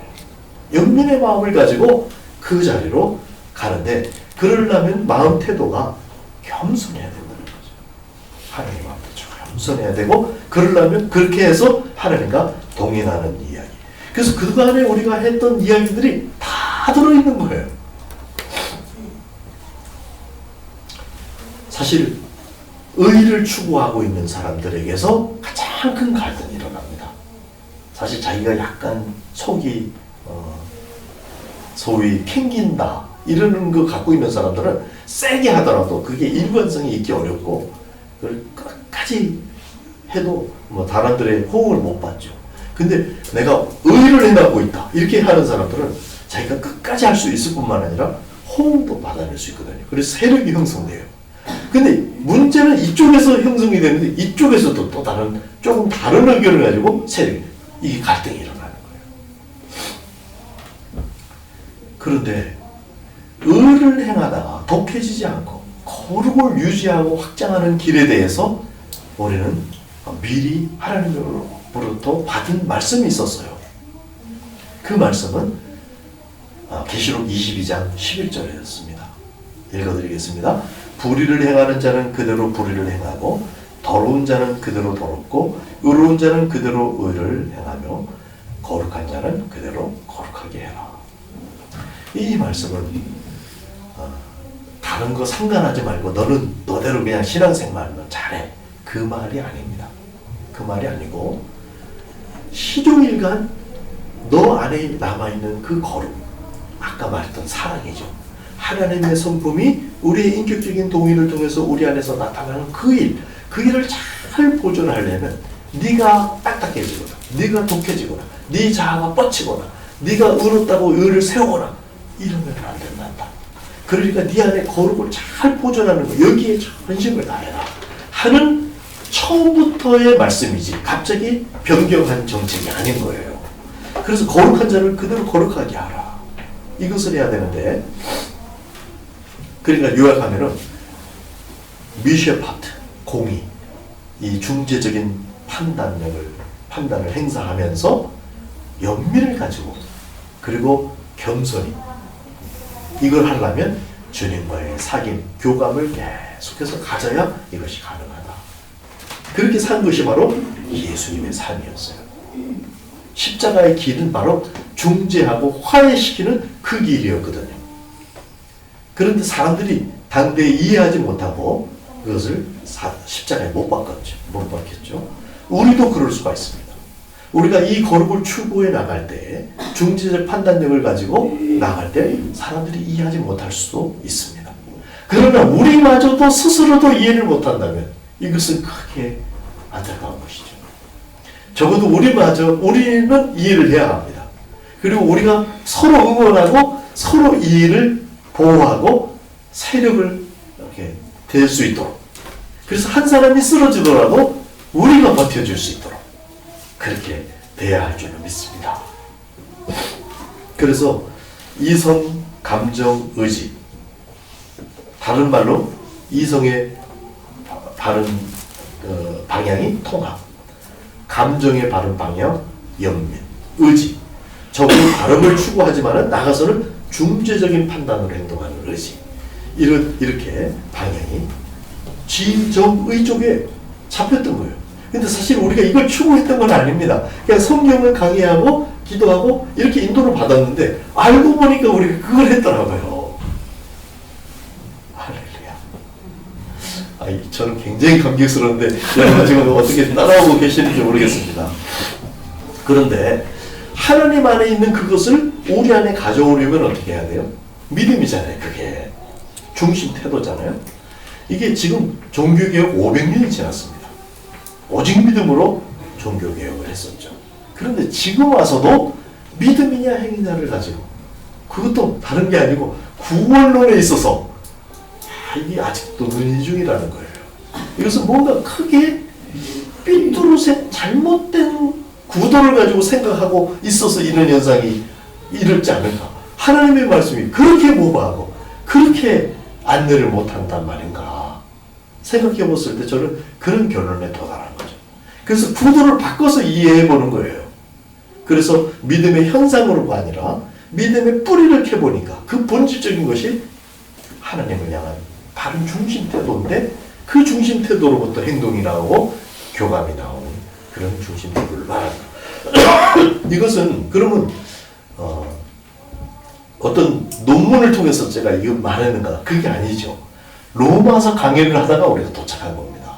[SPEAKER 1] 연민의 마음을 가지고 그 자리로 가는데 그러려면 마음 태도가 겸손해야 된다는 거죠. 하나님 앞에 겸손해야 되고 그러려면 그렇게 해서 하나님과 동행하는 이야기. 그래서 그간에 우리가 했던 이야기들이 다 다 들어있는 거예요. 사실 의를 추구하고 있는 사람들에게서 가장 큰 갈등이 일어납니다. 사실 자기가 약간 속이 소위 캥긴다 이러는 거 갖고 있는 사람들은 세게 하더라도 그게 일관성이 있기 어렵고 그걸 끝까지 해도 뭐 사람들의 호응을 못 받죠. 근데 내가 의를 해나가고 있다 이렇게 하는 사람들은 자기가 끝까지 할 수 있을 뿐만 아니라 호응도 받아낼 수 있거든요. 그래서 세력이 형성돼요. 근데 문제는 이쪽에서 형성이 되는데 이쪽에서도 또 다른 조금 다른 의견을 가지고 세력 이게 갈등이 일어나는 거예요. 그런데 의를 행하다가 독해지지 않고 거룩을 유지하고 확장하는 길에 대해서 우리는 미리 하나님으로부터 받은 말씀이 있었어요. 그 말씀은 계시록 22장 11절이었습니다. 읽어드리겠습니다. 불의를 행하는 자는 그대로 불의를 행하고 더러운 자는 그대로 더럽고 의로운 자는 그대로 의를 행하며 거룩한 자는 그대로 거룩하게 해라. 이 말씀은 다른 거 상관하지 말고 너는 너대로 그냥 신앙생활만 잘해. 그 말이 아닙니다. 그 말이 아니고 시종일관 너 안에 남아있는 그 거룩, 아까 말했던 사랑이죠. 하나님의 성품이 우리의 인격적인 동의를 통해서 우리 안에서 나타나는 그 일을 잘 보존하려면 네가 딱딱해지거나 네가 독해지거나 네 자아가 뻗치거나 네가 의롭다고 의를 세우거나 이러면 안 된단다. 그러니까 네 안에 거룩을 잘 보존하는 거 여기에 전심을 다해라 하는 처음부터의 말씀이지 갑자기 변경한 정책이 아닌 거예요. 그래서 거룩한 자를 그대로 거룩하게 하라. 이것을 해야 되는데 그러니까 요약하면은 미쉐파트, 공의, 이 중재적인 판단을 행사하면서 연민을 가지고 그리고 겸손히 이걸 하려면 주님과의 사귐, 교감을 계속해서 가져야 이것이 가능하다. 그렇게 산 것이 바로 예수님의 삶이었어요. 십자가의 길은 바로 중재하고 화해시키는 그 길이었거든요. 그런데 사람들이 당대에 이해하지 못하고 그것을 십자가에 못 박혔죠. 우리도 그럴 수가 있습니다. 우리가 이 거룩을 추구해 나갈 때 중재적 판단력을 가지고 나갈 때 사람들이 이해하지 못할 수도 있습니다. 그러나 우리마저도 스스로도 이해를 못한다면 이것은 크게 안타까운 것이죠. 적어도 우리는 이해를 해야 합니다. 그리고 우리가 서로 응원하고 서로 이해를 보호하고 세력을 이렇게 될 수 있도록 그래서 한 사람이 쓰러지더라도 우리가 버텨줄 수 있도록 그렇게 돼야 할 줄로 믿습니다. 그래서 이성, 감정, 의지 다른 말로 이성의 바른 방향이 통합 감정의 바른 방향 연민 의지 적어도 바름을 추구하지만 나가서는 중재적인 판단으로 행동하는 의지 이렇게 방향이 지정의 쪽에 잡혔던 거예요. 근데 사실 우리가 이걸 추구했던 건 아닙니다. 그냥 성경을 강의하고 기도하고 이렇게 인도를 받았는데 알고 보니까 우리가 그걸 했더라고요. 할렐루야. 저는 굉장히 감격스러운데 여러분 지금 어떻게 따라오고 계시는지 모르겠습니다. 그런데 하나님 안에 있는 그것을 우리 안에 가져오려면 어떻게 해야 돼요? 믿음이잖아요. 그게 중심 태도잖아요. 이게 지금 종교개혁 500년이 지났습니다. 오직 믿음으로 종교개혁을 했었죠. 그런데 지금 와서도 믿음이냐 행위냐를 가지고 그것도 다른 게 아니고 구원론에 있어서 이게 아직도 논의 중이라는 거예요. 이것은 뭔가 크게 삐뚤어진 잘못된 구도를 가지고 생각하고 있어서 이런 현상이 이렇지 않을까. 하나님의 말씀이 그렇게 모호하고 그렇게 안내를 못한단 말인가 생각해 봤을 때 저는 그런 결론에 도달한 거죠. 그래서 구도를 바꿔서 이해해 보는 거예요. 그래서 믿음의 현상으로가 아니라 믿음의 뿌리를 캐보니까 그 본질적인 것이 하나님을 향한 바른 중심 태도인데 그 중심 태도로부터 행동이 나오고 교감이 나오는 그런 중심 태도를 말합니다. 이것은 그러면 어떤 논문을 통해서 제가 이거 말했는가? 그게 아니죠. 로마서 강의를 하다가 우리가 도착한 겁니다.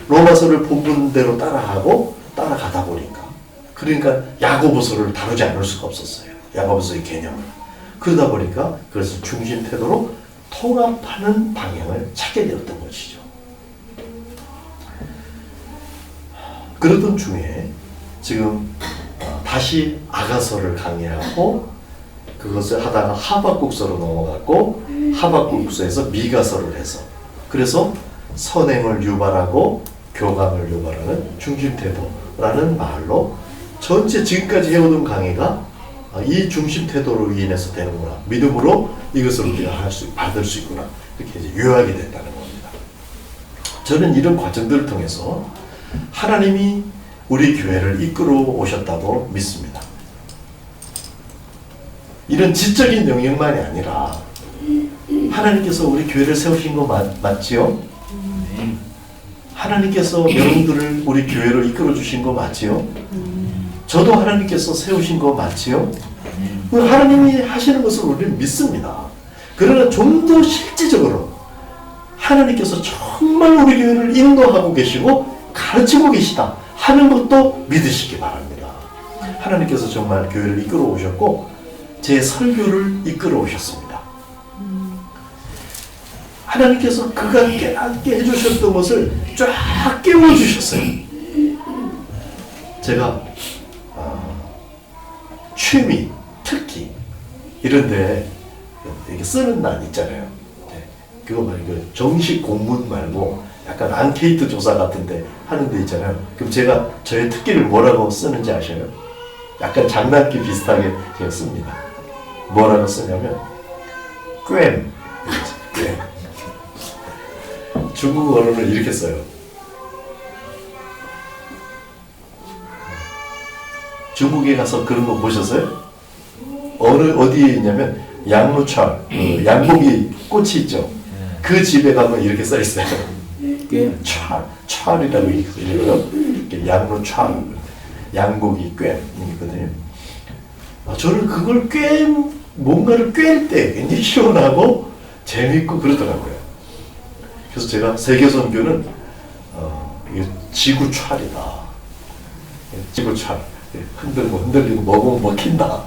[SPEAKER 1] 로마서를 본문대로 따라가다 보니까. 그러니까 야고보서를 다루지 않을 수가 없었어요. 야고보서의 개념을. 그러다 보니까 그래서 중심 태도로 통합하는 방향을 찾게 되었던 것이죠. 그러던 중에 지금 다시 아가서를 강의하고 그것을 하다가 하박국서로 넘어갔고 하박국서에서 미가서를 해서 그래서 선행을 유발하고 교감을 유발하는 중심태도라는 말로 전체 지금까지 해오던 강의가 이 중심태도로 인해서 되는구나. 믿음으로 이것을 우리가 받을 수 있구나. 이렇게 이제 요약이 됐다는 겁니다. 저는 이런 과정들을 통해서 하나님이 우리 교회를 이끌어 오셨다고 믿습니다. 이런 지적인 영역만이 아니라 하나님께서 우리 교회를 세우신 거 맞지요? 하나님께서 여러분들을 우리 교회로 이끌어 주신 거 맞지요? 저도 하나님께서 세우신 거 맞지요? 하나님이 하시는 것을 우리는 믿습니다. 그러나 좀 더 실질적으로 하나님께서 정말 우리 교회를 인도하고 계시고 가르치고 계시다 하는 것도 믿으시기 바랍니다. 하나님께서 정말 교회를 이끌어 오셨고 제 설교를 이끌어 오셨습니다. 하나님께서 그가 깨닫게 해주셨던 것을 쫙 깨워주셨어요. 제가 취미, 특기 이런데 이렇게 쓰는 날 있잖아요. 그거 말고 정식 공문 말고 약간 앙케이트 조사 같은데 하는 데 있잖아요. 그럼 제가 저의 특기를 뭐라고 쓰는지 아셔요? 약간 장난기 비슷하게 제가 씁니다. 뭐라고 쓰냐면 꿰 중국 언어는 이렇게 써요. 중국에 가서 그런 거 보셨어요? 어디에 있냐면 양루철, 양고기 꽃이 있죠. 그 집에 가면 이렇게 써 있어요. 철이라고 읽어요. 양루철, 양고기 꿰이거든요. 저는 그걸 뭔가를 꿰일 때 굉장히 시원하고 재밌고 그러더라고요. 그래서 제가 세계선교는 지구철이다. 지구철. 흔들리고 먹으면 먹힌다.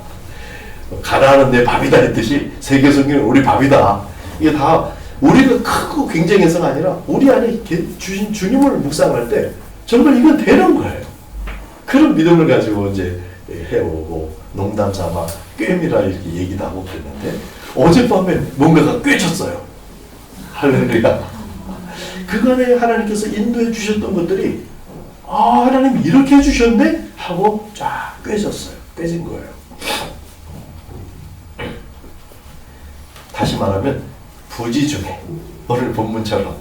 [SPEAKER 1] 가라하는 내 밥이다 했듯이 세계선교는 우리 밥이다. 이게 다 우리가 크고 경쟁해서가 아니라 우리 안에 주신 주님을 묵상할 때 정말 이건 되는 거예요. 그런 믿음을 가지고 이제 해오고 농담 삼아 꿰미라 이렇게 얘기도 하고 그랬는데 어젯밤에 뭔가가 꿰졌어요. 할렐루야. 그간에 하나님께서 인도해 주셨던 것들이 하나님 이렇게 해주셨네? 하고 쫙 꿰졌어요. 꿰진 거예요. 다시 말하면 부지 중에 오늘 본문처럼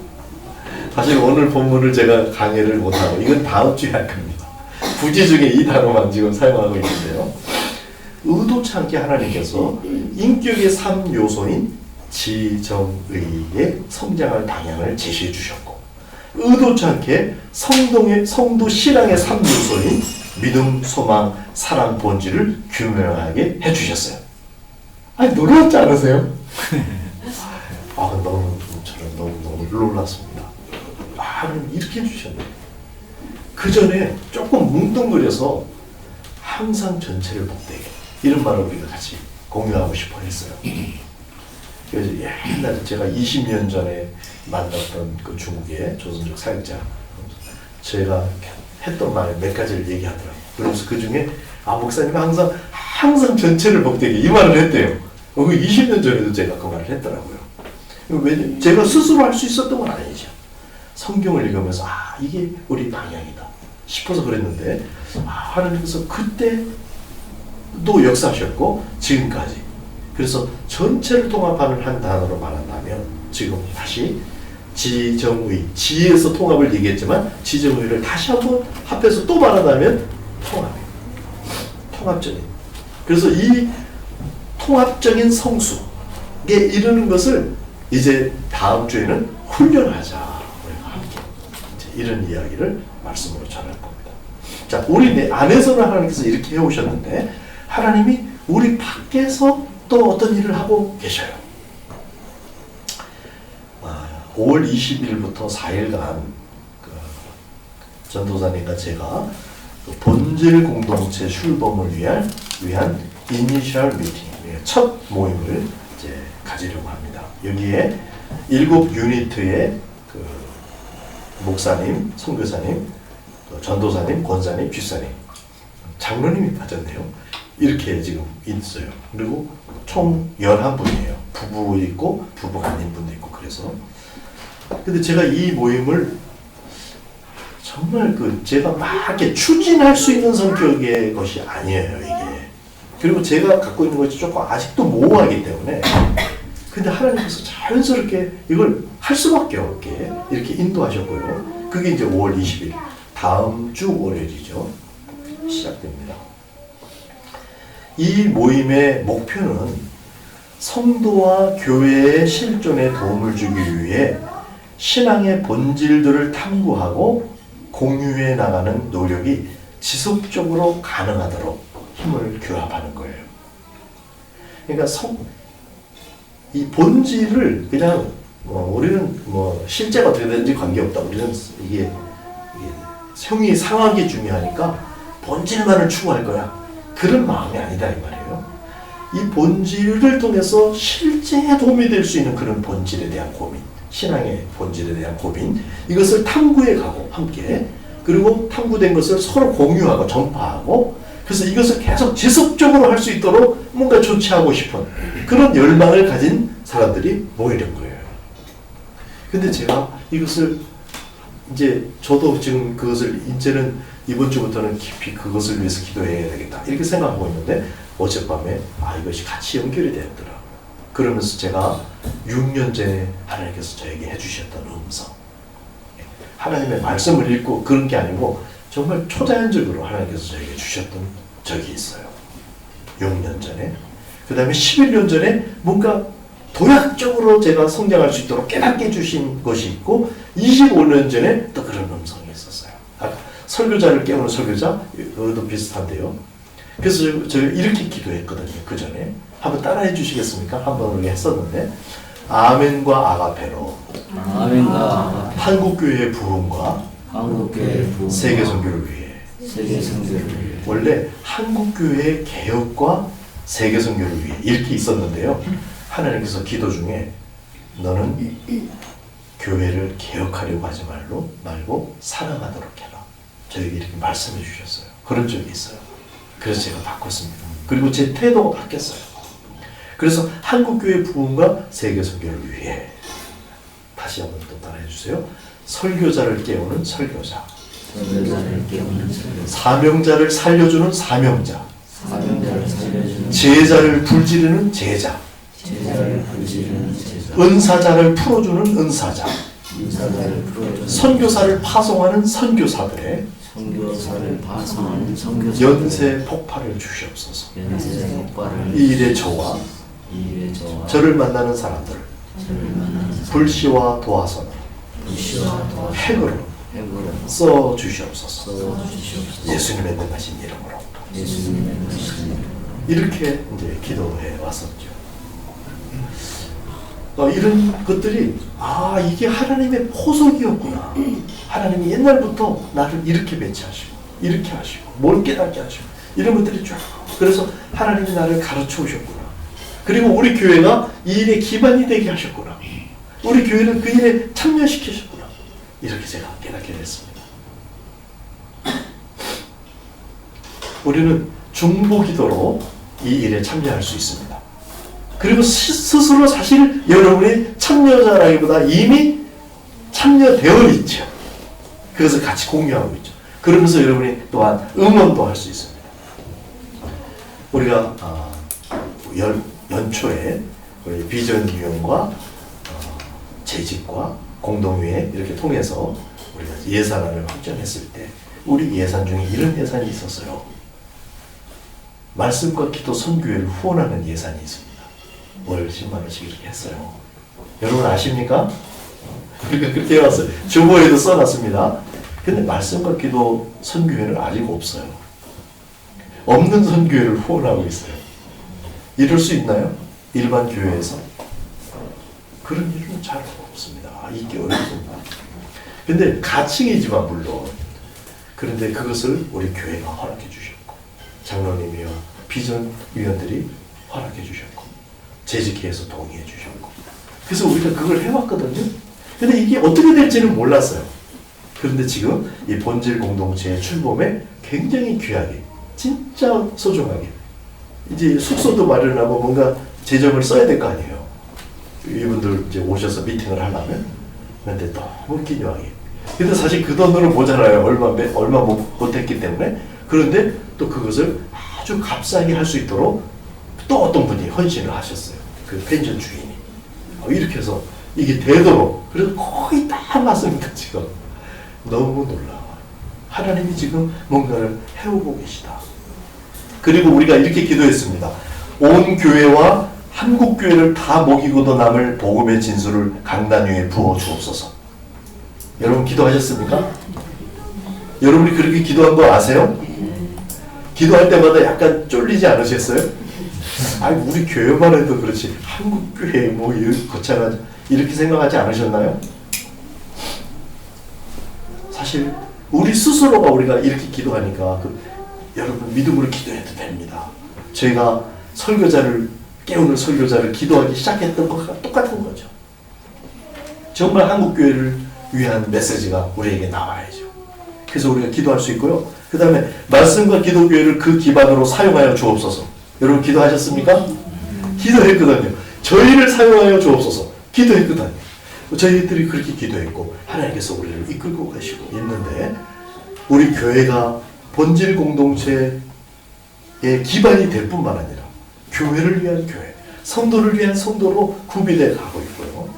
[SPEAKER 1] 사실 오늘 본문을 제가 강의를 못하고 이건 다음 주에 할 겁니다. 부지 중에 이 단어만 지금 사용하고 있는데요. 의도치 않게 하나님께서 인격의 3요소인 지정의의 성장할 방향을 제시해 주셨고 의도치 않게 성도 신앙의 3요소인 믿음, 소망, 사랑, 본질을 규명하게 해주셨어요. 아니 놀랍지 않으세요? 너무 놀랐습니다. 하나님 이렇게 해주셨네. 그 전에 조금 뭉뚱그려서 항상 전체를 복되게 이런 말을 우리가 같이 공유하고 싶어 했어요. 그래서 옛날에 제가 20년 전에 만났던 그 중국의 조선족 사역자 제가 했던 말 몇 가지를 얘기하더라고요. 그러면서 그 중에 목사님이 항상 전체를 복되게 이 말을 했대요. 20년 전에도 제가 그 말을 했더라고요. 왜냐면 제가 스스로 할 수 있었던 건 아니죠. 성경을 읽으면서 이게 우리 방향이다 싶어서 그랬는데 하나님께서 그때도 역사하셨고 지금까지 그래서 전체를 통합하는 한 단어로 말한다면 지금 다시 지정의, 지에서 통합을 얘기했지만 지정의를 다시 한번 합해서 또 말한다면 통합이에요. 통합적인. 그래서 이 통합적인 성숙에 이르는 것을 이제 다음 주에는 훈련하자. 우리가 함께 이런 이야기를 말씀으로 전할 겁니다. 자, 우리 내 안에서는 하나님께서 이렇게 해오셨는데 하나님이 우리 밖에서 또 어떤 일을 하고 계셔요. 5월 20일부터 4일간 전도사님과 제가 본질 공동체 출범을 위한 이니셜 미팅, 첫 모임을 이제 가지려고 합니다. 여기에 7유니트의 목사님, 선교사님, 전도사님, 권사님, 쥐사님, 장로님이 빠졌네요. 이렇게 지금 있어요. 그리고 총 11분이에요. 부부 있고 부부가 아닌 분도 있고 그래서. 근데 제가 이 모임을 정말 제가 막 이렇게 추진할 수 있는 성격의 것이 아니에요, 이게. 그리고 제가 갖고 있는 것이 조금 아직도 모호하기 때문에. 근데 하나님께서 자연스럽게 이걸 할 수밖에 없게 이렇게 인도하셨고요. 그게 이제 5월 20일, 다음 주 월요일이죠. 시작됩니다. 이 모임의 목표는 성도와 교회의 실존에 도움을 주기 위해 신앙의 본질들을 탐구하고 공유해 나가는 노력이 지속적으로 가능하도록 힘을 교합하는 거예요. 그러니까 이 본질을 그냥 우리는 실제가 어떻게 되는지 관계없다. 우리는 이게 형이 상하기 중요하니까 본질만을 추구할 거야. 그런 마음이 아니다 이 말이에요. 이 본질을 통해서 실제 도움이 될 수 있는 그런 본질에 대한 고민, 신앙의 본질에 대한 고민, 이것을 탐구해 가고 함께, 그리고 탐구된 것을 서로 공유하고 전파하고, 그래서 이것을 계속 지속적으로 할 수 있도록 뭔가 조치하고 싶은 그런 열망을 가진 사람들이 모이는 거예요. 근데 제가 이것을 이제 저도 지금 그것을 이제는 이번 주부터는 깊이 그것을 위해서 기도해야 되겠다 이렇게 생각하고 있는데, 어젯밤에 이것이 같이 연결이 되었더라. 그러면서 제가 6년 전에 하나님께서 저에게 해주셨던 음성, 하나님의 말씀을 읽고 그런 게 아니고 정말 초자연적으로 하나님께서 저에게 주셨던 적이 있어요. 6년 전에. 그 다음에 11년 전에 뭔가 도약적으로 제가 성장할 수 있도록 깨닫게 해주신 것이 있고, 25년 전에 또 그런 음성이 있었어요. 설교자를 깨우는 설교자, 그것도 비슷한데요. 그래서 제가 이렇게 기도했거든요. 그 전에. 한번 따라해 주시겠습니까? 한번 우리 했었는데, 아멘과 아가페로, 한국교회의 부흥과 세계 선교를 위해. 원래 한국교회의 개혁과 세계 선교를 위해 이렇게 있었는데요. 하나님께서 기도 중에 너는 교회를 개혁하려고 하지 말고 사랑하도록 해라. 저에게 이렇게 말씀해 주셨어요. 그런 적이 있어요. 그래서 제가 바꿨습니다. 그리고 제 태도가 바뀌었어요. 그래서 한국교회 부흥과 세계 선교를 위해, 다시 한번 또 따라해 주세요. 설교자를 깨우는 설교자, 사명자를 살려주는 사명자, 제자를 불지르는 제자, 은사자를 풀어주는 은사자, 선교사를 파송하는 선교사들의 연쇄 폭발을 주시옵소서. 이 일에 저와 저를 만나는 사람들, 불씨와 도화선을 핵으로 써 주시옵소서. 예수님의 능하신 이름으로. 이렇게 이제 기도해 왔었죠. 이런 것들이 이게 하나님의 포석이었구나. 하나님이 옛날부터 나를 이렇게 배치하시고 이렇게 하시고 뭘 깨닫게 하시고 이런 것들이 쭉, 그래서 하나님이 나를 가르쳐 오셨구나. 그리고 우리 교회가 이 일에 기반이 되게 하셨구나. 우리 교회를 그 일에 참여시키셨구나. 이렇게 제가 깨닫게 됐습니다. 우리는 중보기도로 이 일에 참여할 수 있습니다. 그리고 스스로 사실 여러분이 참여자라기보다 이미 참여되어 있죠. 그것을 같이 공유하고 있죠. 그러면서 여러분이 또한 응원도 할 수 있습니다. 우리가 연초에 우리 비전 유형과 재직과 공동회에 이렇게 통해서 우리가 예산안을 확정했을 때 우리 예산 중에 이런 예산이 있었어요. 말씀과 기도 선교회를 후원하는 예산이 있습니다. 월 10만 원씩 이렇게 했어요. 여러분 아십니까? 그러니까 그렇게 해왔어요. 주보에도 써놨습니다. 근데 말씀과 기도 선교회는 아직 없어요. 없는 선교회를 후원하고 있어요. 이럴 수 있나요? 일반 교회에서? 그런 일은 잘 없습니다. 이게 어렵습니다. 근데 가칭이지만 물론 그런데 그것을 우리 교회가 허락해 주셨고 장로님이요 비전위원들이 허락해 주셨고 재직회에서 동의해 주셨고 그래서 우리가 그걸 해왔거든요. 근데 이게 어떻게 될지는 몰랐어요. 그런데 지금 이 본질 공동체의 출범에 굉장히 귀하게 진짜 소중하게 이제 숙소도 마련하고 뭔가 재정을 써야 될 거 아니에요. 이분들 이제 오셔서 미팅을 하려면. 근데 너무 기묘하게. 근데 사실 그 돈으로 모자라요. 얼마 못했기 때문에. 그런데 또 그것을 아주 값싸게 할 수 있도록 또 어떤 분이 헌신을 하셨어요. 그 펜션 주인이. 이렇게 해서 이게 되도록. 그래서 거의 다 맞습니다, 지금. 너무 놀라워요. 하나님이 지금 뭔가를 해오고 계시다. 그리고 우리가 이렇게 기도했습니다. 온 교회와 한국 교회를 다 먹이고도 남을 복음의 진수를 강단 위에 부어 주옵소서. 여러분 기도하셨습니까? 여러분이 그렇게 기도한 거 아세요? 기도할 때마다 약간 쫄리지 않으셨어요? 아니 우리 교회만 해도 그렇지 한국 교회 뭐 거창하지 이렇게 생각하지 않으셨나요? 사실 우리 스스로가 우리가 이렇게 기도하니까 여러분 믿음으로 기도해도 됩니다. 저희가 깨우는 설교자를 기도하기 시작했던 것과 똑같은 거죠. 정말 한국교회를 위한 메시지가 우리에게 나와야죠. 그래서 우리가 기도할 수 있고요. 그 다음에 말씀과 기도교회를 그 기반으로 사용하여 주옵소서. 여러분 기도하셨습니까? 기도했거든요. 저희를 사용하여 주옵소서. 기도했거든요. 저희들이 그렇게 기도했고 하나님께서 우리를 이끌고 가시고 있는데 우리 교회가 본질 공동체의 기반이 될 뿐만 아니라 교회를 위한 교회, 성도를 위한 성도로 구비되어 가고 있고요.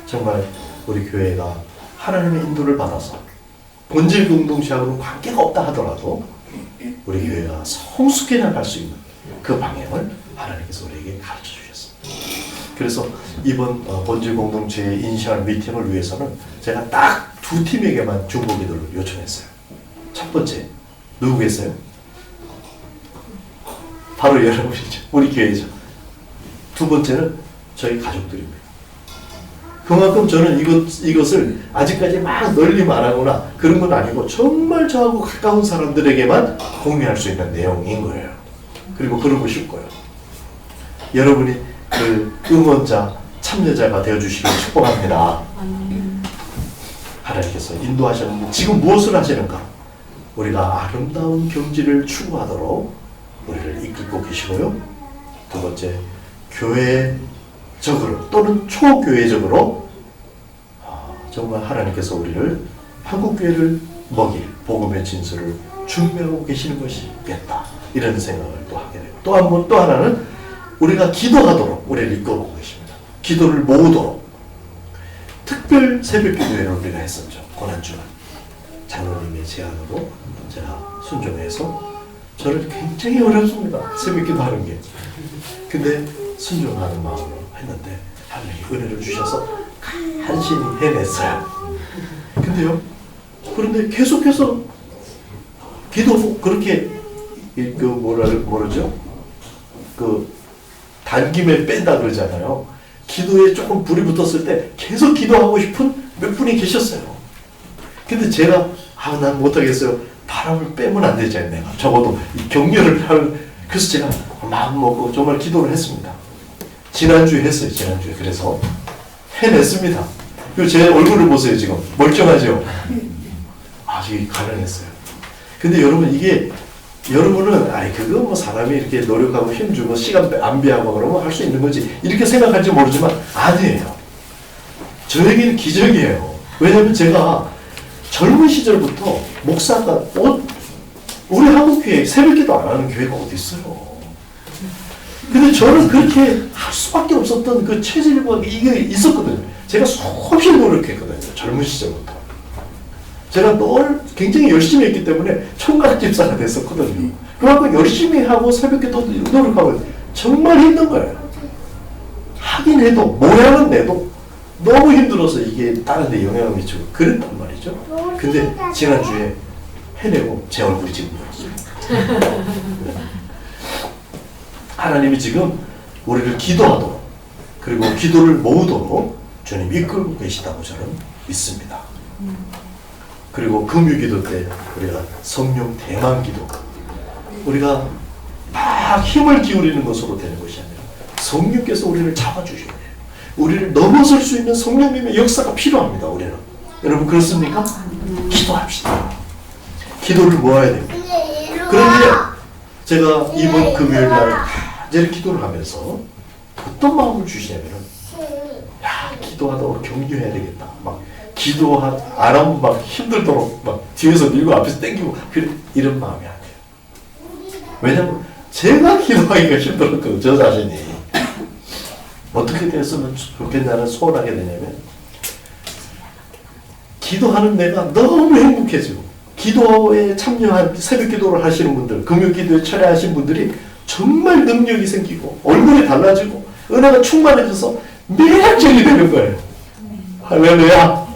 [SPEAKER 1] 정말 우리 교회가 하나님의 인도를 받아서 본질 공동체하고는 관계가 없다 하더라도 우리 교회가 성숙해 나갈 수 있는 그 방향을 하나님께서 우리에게 가르쳐 주셨습니다. 그래서 이번 본질 공동체의 이니셜 미팅을 위해서는 제가 딱 두 팀에게만 중보기도를 요청했어요. 첫 번째, 누구겠어요? 바로 여러분이죠. 우리 교회죠. 두 번째는 저희 가족들입니다. 그만큼 저는 이것을 아직까지 막 널리 말하거나 그런 건 아니고 정말 저하고 가까운 사람들에게만 공유할 수 있는 내용인 거예요. 그리고 그러고 싶고요. 여러분이 그 응원자, 참여자가 되어주시길 축복합니다. 하나님께서 인도하셨는데 지금 무엇을 하시는가? 우리가 아름다운 경지를 추구하도록 우리를 이끌고 계시고요. 두 번째, 교회적으로 또는 초교회적으로 정말 하나님께서 우리를 한국교회를 먹일 복음의 진수를 준비하고 계시는 것이겠다. 이런 생각을 또 하게 돼요. 또 하나는 우리가 기도하도록 우리를 이끌고 계십니다. 기도를 모으도록 특별 새벽 기도회를 우리가 했었죠. 고난주간 장로님의 제안으로 제가 순종해서 저는 굉장히 어렵습니다. 새벽 기도하는 게. 근데 순종하는 마음으로 했는데 하나님이 은혜를 주셔서 간신히 해냈어요. 근데요. 그런데 계속해서 기도 그렇게 뭐라죠? 단김에 뺀다 그러잖아요. 기도에 조금 불이 붙었을 때 계속 기도하고 싶은 몇 분이 계셨어요. 근데 제가 난 못하겠어요. 바람을 빼면 안 되잖아요. 내가 적어도 격려를 그래서 제가 마음 먹고 정말 기도를 했습니다. 지난주에 했어요. 지난주에. 그래서 해냈습니다. 그리고 제 얼굴을 보세요. 지금 멀쩡하죠? 아주 가능했어요. 근데 여러분 이게 여러분은 그거 뭐 사람이 이렇게 노력하고 힘주고 시간 낭비하고 그러면 할 수 있는 거지 이렇게 생각할지 모르지만 아니에요. 저에게는 기적이에요. 왜냐하면 제가 젊은 시절부터 목사가 우리 한국교회 새벽기도 안 하는 교회가 어디 있어요. 근데 저는 그렇게 할 수밖에 없었던 그 체질과 이게 있었거든요. 제가 수없이 노력했거든요. 젊은 시절부터. 제가 늘 굉장히 열심히 했기 때문에 총각 집사가 됐었거든요. 그만큼 열심히 하고 새벽기도 노력하고 정말 힘든 거예요. 하긴 해도 모양은 내도 너무 힘들어서 이게 다른 데 영향을 미치고 그랬단 말이죠. 근데 지난주에 해내고 제 얼굴이 지금 보였어요. 하나님이 지금 우리를 기도하도록 그리고 기도를 모으도록 주님 이끌고 계시다고 저는 믿습니다. 그리고 금유기도 때 우리가 성령 대망기도 우리가 막 힘을 기울이는 것으로 되는 것이 아니라 성령께서 우리를 잡아주셔야 돼요. 우리를 넘어설 수 있는 성령님의 역사가 필요합니다. 우리는. 여러분 그렇습니까? 기도합시다. 기도를 모아야 됩니다. 그런데 제가 이번 금요일 날 간절히 기도를 하면서 어떤 마음을 주시냐면은 야 기도하다 격려해야 되겠다. 막 안 하면 막 힘들도록 막 뒤에서 밀고 앞에서 땡기고 이런 마음이 안 돼요. 왜냐면 제가 기도하기가 힘들었거든요. 저 자신이. 어떻게 됐으면 좋겠냐는 소원하게 되냐면 기도하는 내가 너무 행복해지고 기도에 참여한 새벽 기도를 하시는 분들 금요 기도에 철회하신 분들이 정말 능력이 생기고 얼굴이 달라지고 은혜가 충만해져서 매력적이 되는 거예요. 할렐루야.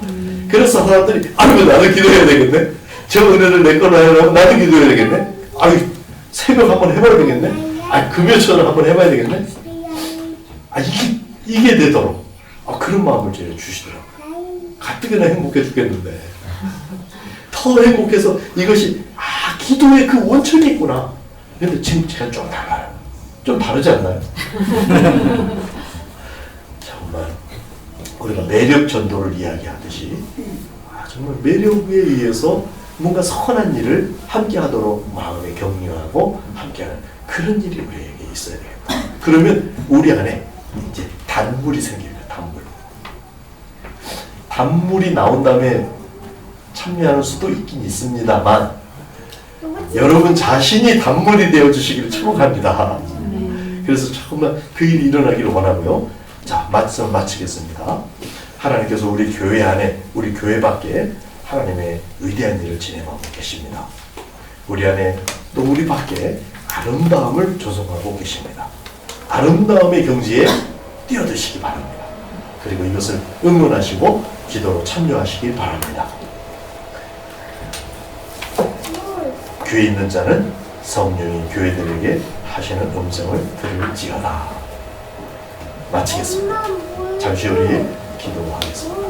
[SPEAKER 1] 그래서 사람들이 아이고 나도 기도해야 되겠네. 저 은혜를 내 걸로 하려면 나도 기도해야 되겠네. 아이 새벽 한번 해봐야 되겠네. 아 금요처럼 한번 해봐야 되겠네. 아 이게 되도록 그런 마음을 제가 주시더라고요. 가뜩이나 행복해 죽겠는데 더 행복해서 이것이 기도의 그 원천이 있구나. 근데 지금 제가 좀 달라요. 좀 다르지 않나요? 정말 우리가 매력 전도를 이야기하듯이 정말 매력에 의해서 뭔가 선한 일을 함께 하도록 마음에 격려하고 함께하는 그런 일이 우리에게 있어야 되겠다. 그러면 우리 안에 이제 단물이 생깁니다. 단물이 나온 다음에 참여하는 수도 있긴 있습니다만 여러분 자신이 단물이 되어주시기를 축복합니다. 그래서 조금만 그 일이 일어나기를 원하고요. 자, 말씀 마치겠습니다. 하나님께서 우리 교회 안에, 우리 교회 밖에 하나님의 위대한 일을 진행하고 계십니다. 우리 안에 또 우리 밖에 아름다움을 조성하고 계십니다. 아름다움의 경지에 뛰어드시기 바랍니다. 그리고 이것을 응원하시고 기도로 참여하시기 바랍니다. 교회 있는 자는 성령이 교회들에게 하시는 음성을 들을지어다. 마치겠습니다. 잠시 후에 기도하겠습니다.